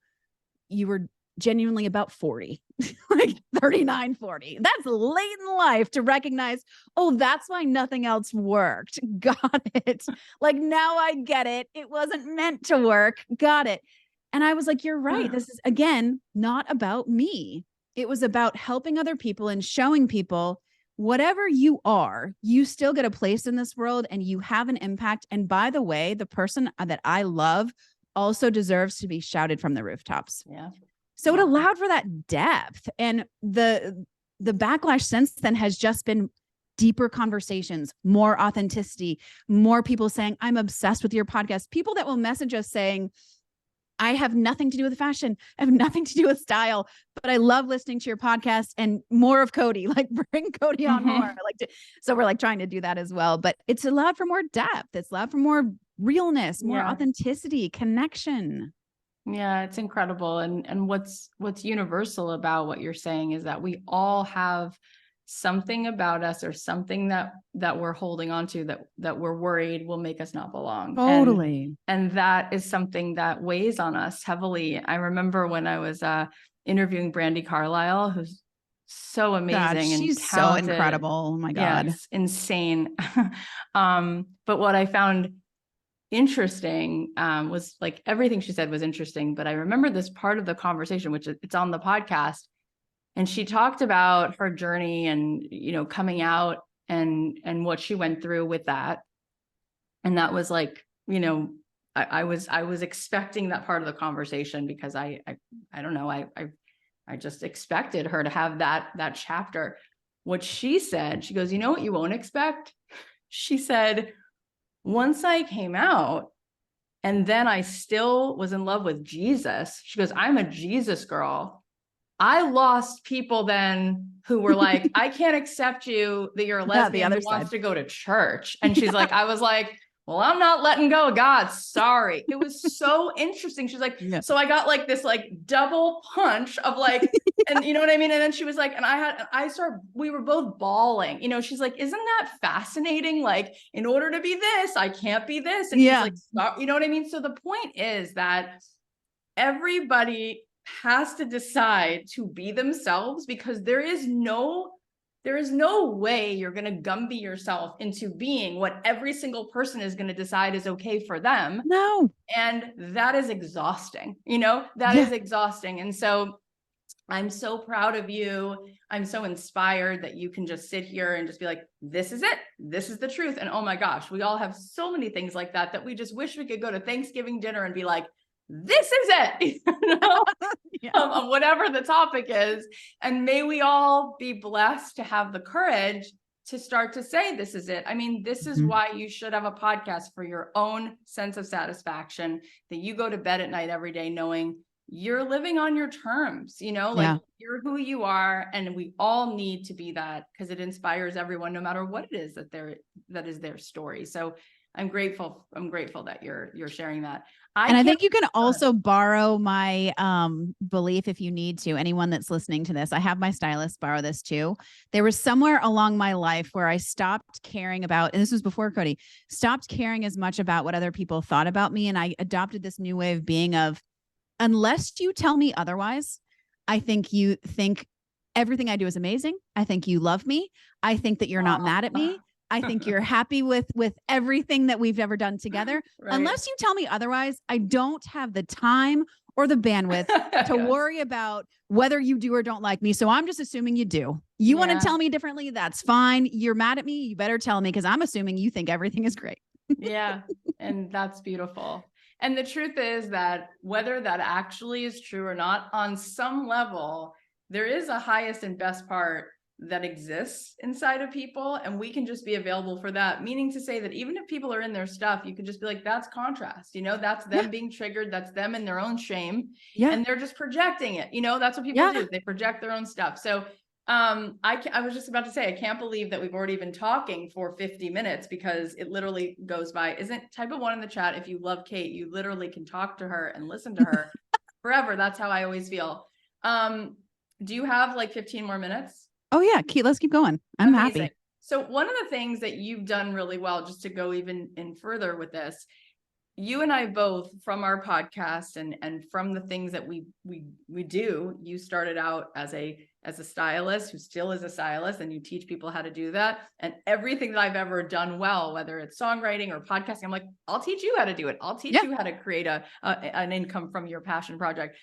you were genuinely about 40, like 39, 40. That's late in life to recognize, oh, that's why nothing else worked. Got it. Like, now I get it. It wasn't meant to work. Got it. And I was like, you're right. This is, again, not about me. It was about helping other people and showing people, whatever you are, you still get a place in this world and you have an impact. And by the way, the person that I love also deserves to be shouted from the rooftops. Yeah. So it allowed for that depth. And the backlash since then has just been deeper conversations, more authenticity, more people saying, I'm obsessed with your podcast. People that will message us saying, I have nothing to do with fashion. I have nothing to do with style, but I love listening to your podcast and more of Cody, like bring Cody on more. So we're like trying to do that as well, but it's allowed for more depth. It's allowed for more realness, more authenticity, connection. Yeah, it's incredible. And what's universal about what you're saying is that we all have something about us or something that we're holding on to that we're worried will make us not belong. Totally. And that is something that weighs on us heavily. I remember when I was interviewing Brandi Carlisle, who's so amazing. God, she's and talented. So incredible. Oh my God. Yeah, it's insane. But what I found interesting was like everything she said was interesting, but I remember this part of the conversation, which it's on the podcast, and she talked about her journey and coming out and what she went through with that. And that was like, I was expecting that part of the conversation because I don't know, I just expected her to have that chapter. What she said, she goes, you know what you won't expect? She said, once I came out and then I still was in love with Jesus, she goes, I'm a Jesus girl. I lost people then who were like, I can't accept you that you're a lesbian who wants to go to church. And she's like, I was like, well, I'm not letting go of God. Sorry. It was so interesting. She's like, so I got like this like double punch of like, and you know what I mean? And then she was like, and we were both bawling, you know, she's like, isn't that fascinating? Like, in order to be this, I can't be this. And she's like, stop, you know what I mean? So the point is that everybody has to decide to be themselves, because there is no way you're going to Gumby yourself into being what every single person is going to decide is okay for them. No. And that is exhausting, you know, that is exhausting. And so I'm so proud of you. I'm so inspired that you can just sit here and just be like, this is it. This is the truth. And oh my gosh, we all have so many things like that, that we just wish we could go to Thanksgiving dinner and be like, this is it, you know, of whatever the topic is. And may we all be blessed to have the courage to start to say, this is it. I mean, this is why you should have a podcast, for your own sense of satisfaction, that you go to bed at night every day knowing you're living on your terms, you know, like you're who you are. And we all need to be that, because it inspires everyone, no matter what it is that is their story. So I'm grateful that you're sharing that. I think you can also borrow my belief if you need to. Anyone that's listening to this, I have my stylist borrow this too. There was somewhere along my life where I stopped caring about, and this was before Cody, stopped caring as much about what other people thought about me. And I adopted this new way of being of, unless you tell me otherwise, I think you think everything I do is amazing. I think you love me. I think that you're not mad at me. I think you're happy with everything that we've ever done together. Right. Unless you tell me otherwise, I don't have the time or the bandwidth to worry about whether you do or don't like me. So I'm just assuming you do. You want to tell me differently? That's fine. You're mad at me. You better tell me, because I'm assuming you think everything is great. Yeah. And that's beautiful. And the truth is that whether that actually is true or not, on some level, there is a highest and best part that exists inside of people, and we can just be available for that. Meaning to say that even if people are in their stuff, you could just be like, that's contrast, you know, that's them being triggered, that's them in their own shame, and they're just projecting it, you know, that's what people do, they project their own stuff. So I was just about to say, I can't believe that we've already been talking for 50 minutes, because it literally goes by. Type a 1 in the chat if you love Kate. You literally can talk to her and listen to her forever. That's how I always feel. Do you have like 15 more minutes? Oh yeah, Kate, let's keep going. I'm happy. So one of the things that you've done really well, just to go even in further with this, you and I both, from our podcast and from the things that we do, you started out as a stylist who still is a stylist, and you teach people how to do that. And everything that I've ever done well, whether it's songwriting or podcasting, I'm like, I'll teach you how to do it. I'll teach you how to create an income from your passion project.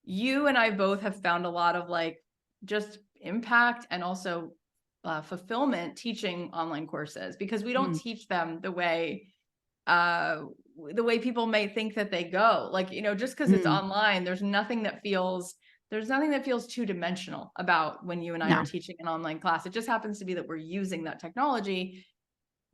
You and I both have found a lot of like just impact and also fulfillment teaching online courses, because we don't teach them the way people may think that they go. Like, you know, just because it's online, there's nothing that feels two-dimensional about when you and I are teaching an online class. It just happens to be that we're using that technology.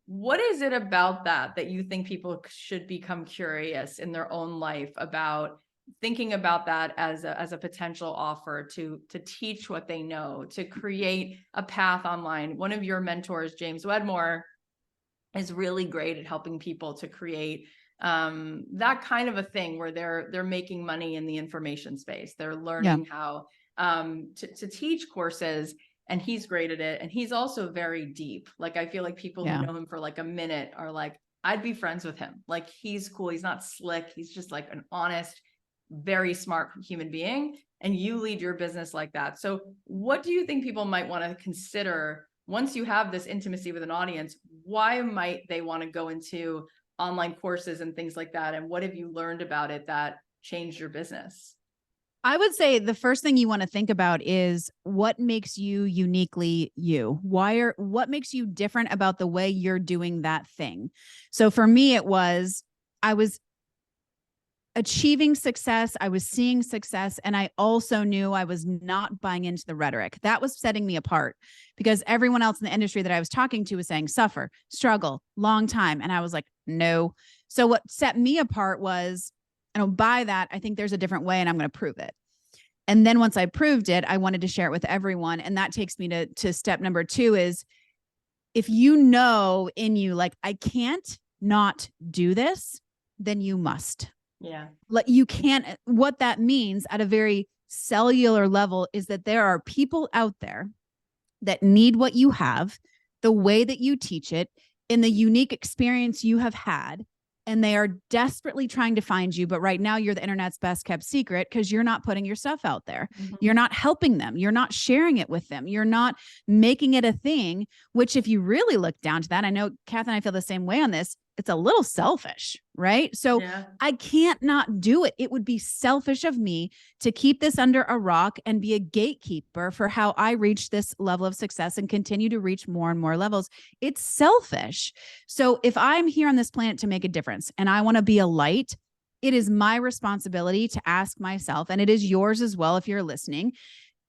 What is it about that you think people should become curious in their own life about, thinking about that as a potential offer to teach what they know, to create a path online? One of your mentors, James Wedmore, is really great at helping people to create that kind of a thing where they're making money in the information space. They're learning how to teach courses, and he's great at it. And he's also very deep. Like, I feel like people who know him for like a minute are like, I'd be friends with him. Like, he's cool. He's not slick. He's just like an honest, very smart human being, and you lead your business like that. So what do you think people might want to consider once you have this intimacy with an audience? Why might they want to go into online courses and things like that? And what have you learned about it that changed your business? I would say the first thing you want to think about is what makes you uniquely you. What makes you different about the way you're doing that thing? So for me, I was achieving success. I was seeing success. And I also knew I was not buying into the rhetoric. That was setting me apart, because everyone else in the industry that I was talking to was saying, suffer, struggle, long time. And I was like, no. So what set me apart was, I don't buy that. I think there's a different way, and I'm going to prove it. And then once I proved it, I wanted to share it with everyone. And that takes me to step number 2 is, if you know in you, like, I can't not do this, then you must. Yeah. Like, you can't. What that means at a very cellular level is that there are people out there that need what you have, the way that you teach it, in the unique experience you have had, and they are desperately trying to find you. But right now, you're the internet's best kept secret because you're not putting your stuff out there. Mm-hmm. You're not helping them. You're not sharing it with them. You're not making it a thing, which, if you really look down to that, I know Cathy and I feel the same way on this, it's a little selfish, right? So Yeah. I can't not do it. It would be selfish of me to keep this under a rock and be a gatekeeper for how I reach this level of success and continue to reach more and more levels. It's selfish. So if I'm here on this planet to make a difference and I want to be a light, it is my responsibility to ask myself, and it is yours as well if you're listening,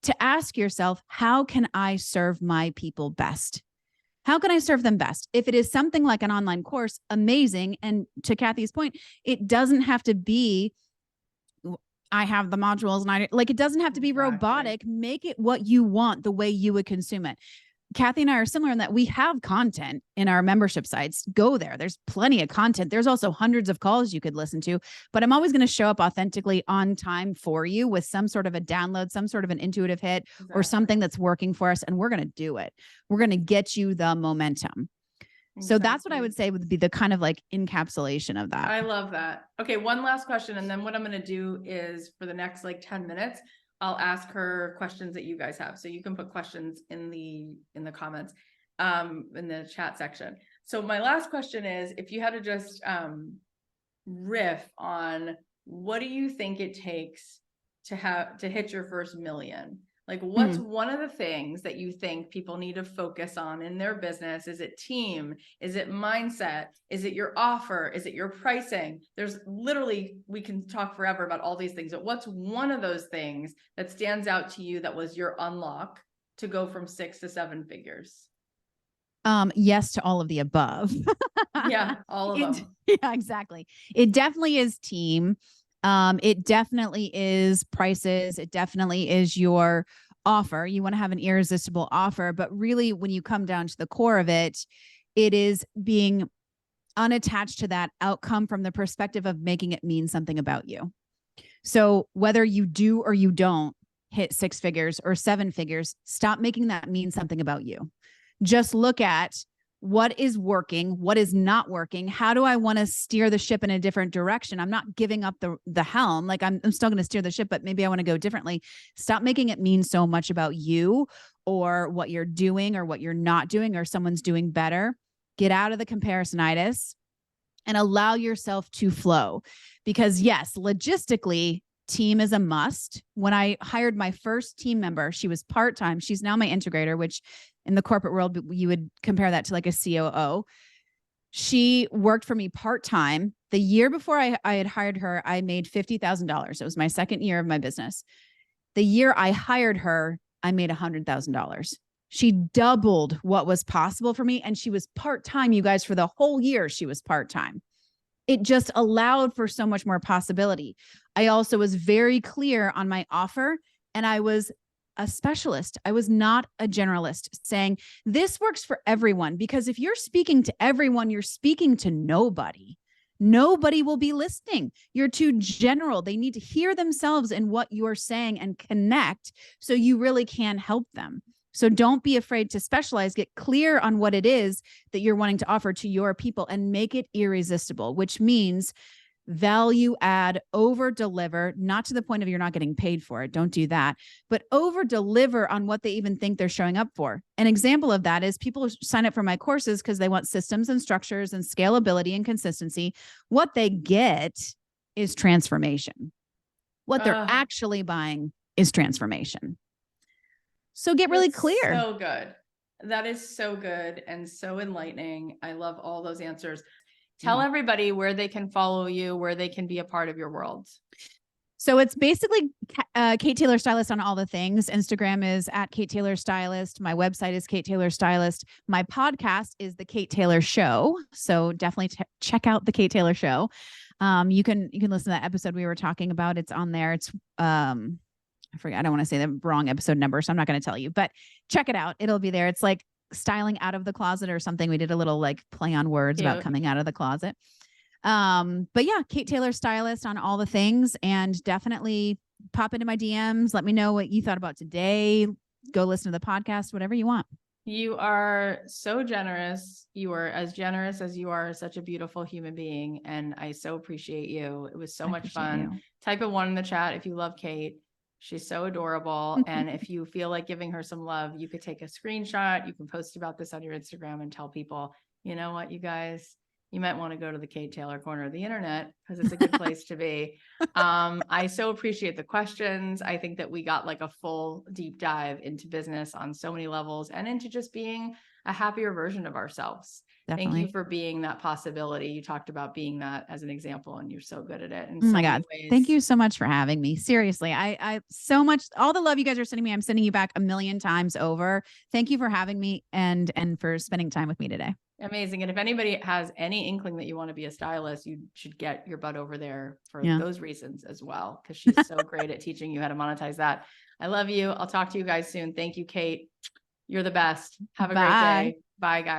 to ask yourself, how can I serve my people best? How can I serve them best? If it is something like an online course, amazing. And to Cathy's point, it doesn't have to be, I have the modules and it doesn't have to be robotic. Make it what you want, the way you would consume it. Cathy and I are similar in that we have content in our membership sites. Go there. There's plenty of content. There's also hundreds of calls you could listen to, but I'm always going to show up authentically on time for you with some sort of a download, some sort of an intuitive hit, or something that's working for us. And we're going to do it. We're going to get you the momentum. So that's what I would say would be the kind of like encapsulation of that. I love that. Okay. One last question. And then what I'm going to do is, for the next like 10 minutes, I'll ask her questions that you guys have. So you can put questions in the comments, in the chat section. So my last question is, if you had to just riff on, what do you think it takes to hit your first million? Like, what's one of the things that you think people need to focus on in their business? Is it team? Is it mindset? Is it your offer? Is it your pricing? There's literally, we can talk forever about all these things, but what's one of those things that stands out to you that was your unlock to go from 6 to 7 figures? Yes to all of the above. Yeah, all of them. Yeah, exactly. It definitely is team. It definitely is prices. It definitely is your offer. You want to have an irresistible offer, but really when you come down to the core of it, it is being unattached to that outcome from the perspective of making it mean something about you. So whether you do or you don't hit 6 figures or 7 figures, stop making that mean something about you. Just look at what is working, what is not working. How do I want to steer the ship in a different direction? I'm not giving up the helm. Like, I'm still going to steer the ship, but maybe I want to go differently. Stop making it mean so much about you or what you're doing or what you're not doing or someone's doing better. Get out of the comparisonitis and allow yourself to flow. Because yes, logistically, team is a must. When I hired my first team member, she was part-time. She's now my integrator, which in the corporate world, you would compare that to like a COO. She worked for me part-time. The year before I had hired her, I made $50,000. It was my second year of my business. The year I hired her, I made $100,000. She doubled what was possible for me. And she was part-time, you guys, for the whole year. She was part-time. It just allowed for so much more possibility. I also was very clear on my offer, and I was a specialist. I was not a generalist, saying this works for everyone, because if you're speaking to everyone, you're speaking to nobody. Nobody will be listening. You're too general. They need to hear themselves in what you're saying and connect so you really can help them. So don't be afraid to specialize. Get clear on what it is that you're wanting to offer to your people and make it irresistible, which means value add, over deliver, not to the point of you're not getting paid for it. Don't do that, but over deliver on what they even think they're showing up for. An example of that is people sign up for my courses because they want systems and structures and scalability and consistency. What they get is transformation. What they're actually buying is transformation. So get really clear. So good. That is so good and so enlightening. I love all those answers. Tell everybody where they can follow you, where they can be a part of your world. So it's basically Kate Taylor Stylist on all the things. Instagram is at Kate Taylor Stylist. My website is Kate Taylor Stylist. My podcast is The Kate Taylor Show. So definitely check out The Kate Taylor Show. You can listen to that episode we were talking about. It's on there. It's I forget, I don't want to say the wrong episode number, so I'm not going to tell you, but check it out. It'll be there. It's like styling out of the closet or something. We did a little like play on words about Cute. coming out of the closet. But yeah, Kate Taylor Stylist on all the things, and definitely pop into my DMs. Let me know what you thought about today. Go listen to the podcast, whatever you want. You are so generous. You are as generous as you are such a beautiful human being. And I so appreciate you. It was so I much appreciate fun. you. Type a 1 in the chat if you love Kate. She's so adorable. And if you feel like giving her some love, you could take a screenshot. You can post about this on your Instagram and tell people, you know what, you guys, you might want to go to the Kate Taylor corner of the internet because it's a good place to be. I so appreciate the questions. I think that we got like a full deep dive into business on so many levels and into just being a happier version of ourselves. Definitely. Thank you for being that possibility. You talked about being that as an example, and you're so good at it. In Oh so my many God. ways. Thank you so much for having me. Seriously. I so much, all the love you guys are sending me, I'm sending you back a million times over. Thank you for having me and for spending time with me today. Amazing. And if anybody has any inkling that you want to be a stylist, you should get your butt over there for those reasons as well, because she's so great at teaching you how to monetize that. I love you. I'll talk to you guys soon. Thank you, Kate. You're the best. Have a great day. Bye, guys.